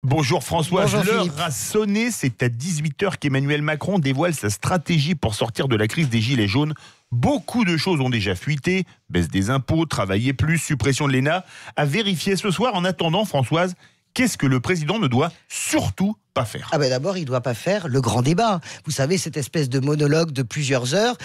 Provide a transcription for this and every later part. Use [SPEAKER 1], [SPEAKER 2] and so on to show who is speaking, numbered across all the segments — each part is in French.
[SPEAKER 1] Bonjour Françoise,
[SPEAKER 2] Bonjour
[SPEAKER 1] l'heure
[SPEAKER 2] Philippe.
[SPEAKER 1] a sonné, c'est à 18h qu'Emmanuel Macron dévoile sa stratégie pour sortir de la crise des gilets jaunes. Beaucoup de choses ont déjà fuité, baisse des impôts, travailler plus, suppression de l'ENA. À vérifier ce soir. En attendant, Françoise, qu'est-ce que le président ne doit surtout pas faire?
[SPEAKER 2] D'abord, il ne doit pas faire le grand débat. Vous savez, cette espèce de monologue de plusieurs heures.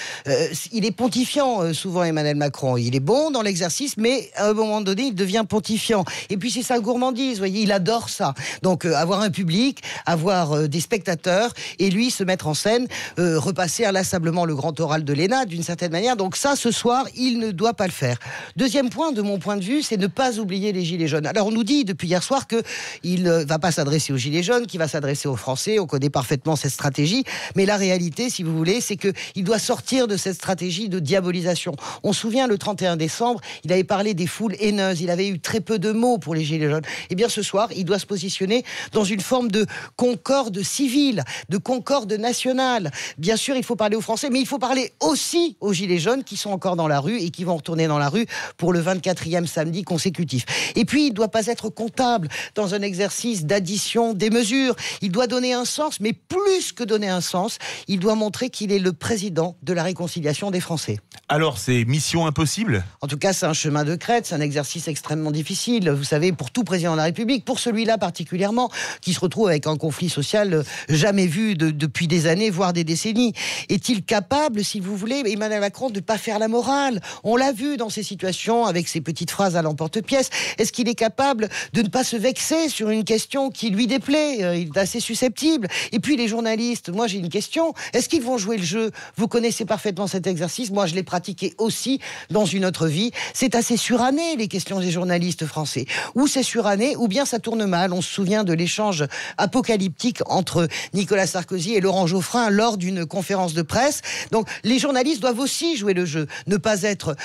[SPEAKER 2] Il est pontifiant, souvent, Emmanuel Macron. Il est bon dans l'exercice, mais à un moment donné, il devient pontifiant. Et puis, c'est sa gourmandise, vous voyez, il adore ça. Donc, avoir un public, avoir des spectateurs, et lui, se mettre en scène, repasser inlassablement le grand oral de l'ENA, d'une certaine manière. Donc ça, ce soir, il ne doit pas le faire. Deuxième point, de mon point de vue, c'est ne pas oublier les Gilets jaunes. Alors, on nous dit, depuis hier soir, qu'il ne va pas s'adresser aux Gilets jaunes, qu'il va s'adresser aux Français, on connaît parfaitement cette stratégie, mais la réalité, si vous voulez, c'est qu'il doit sortir de cette stratégie de diabolisation. On se souvient, le 31 décembre, il avait parlé des foules haineuses, il avait eu très peu de mots pour les Gilets jaunes. Eh bien, ce soir, il doit se positionner dans une forme de concorde civile, de concorde nationale. Bien sûr, il faut parler aux Français, mais il faut parler aussi aux Gilets jaunes qui sont encore dans la rue et qui vont retourner dans la rue pour le 24e samedi consécutif. Et puis, il ne doit pas être comptable dans un exercice d'addition des mesures. Il doit donner un sens, mais plus que donner un sens, il doit montrer qu'il est le président de la réconciliation des Français.
[SPEAKER 1] Alors, c'est mission impossible?
[SPEAKER 2] En tout cas, c'est un chemin de crête, c'est un exercice extrêmement difficile. Vous savez, pour tout président de la République, pour celui-là particulièrement, qui se retrouve avec un conflit social jamais vu depuis des années, voire des décennies. Est-il capable, si vous voulez, Emmanuel Macron, de ne pas faire la morale? On l'a vu dans ces situations, avec ces petites phrases à l'emporte-pièce. Est-ce qu'il est capable de ne pas se vexer sur une question qui lui déplaît? Il est assez susceptible. Et puis les journalistes, moi j'ai une question. Est-ce qu'ils vont jouer le jeu? Vous connaissez parfaitement cet exercice. Moi je l'ai pratiqué aussi dans une autre vie. C'est assez suranné, les questions des journalistes français. Ou c'est suranné, ou bien ça tourne mal. On se souvient de l'échange apocalyptique entre Nicolas Sarkozy et Laurent Geoffrin lors d'une conférence de presse. Donc les journalistes doivent aussi jouer le jeu. Ne pas être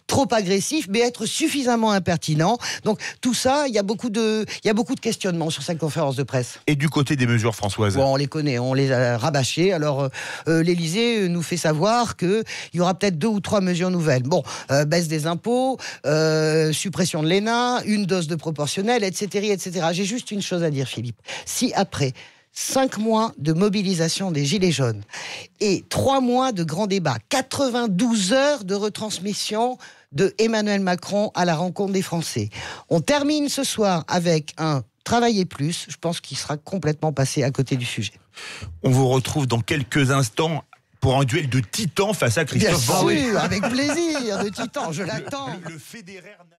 [SPEAKER 2] trop agressif, mais être suffisamment impertinent. Donc tout ça, il y a beaucoup de questionnements sur cette conférence de presse.
[SPEAKER 1] Et du côté des mesures, Françoise?
[SPEAKER 2] Bon, on les connaît, on les a rabâchées. Alors, l'Élysée nous fait savoir qu'il y aura peut-être 2 ou 3 mesures nouvelles. Bon, baisse des impôts, suppression de l'ENA, une dose de proportionnelle, etc., etc. J'ai juste une chose à dire, Philippe. Si après 5 mois de mobilisation des Gilets jaunes et 3 mois de grands débats, 92 heures de retransmission de Emmanuel Macron à la rencontre des Français, on termine ce soir avec un travailler plus, je pense qu'il sera complètement passé à côté du sujet.
[SPEAKER 1] On vous retrouve dans quelques instants pour un duel de titans face à Christophe
[SPEAKER 2] Bien
[SPEAKER 1] Barbier.
[SPEAKER 2] sûr, avec plaisir, de titan, je l'attends.
[SPEAKER 1] Le fédéraire...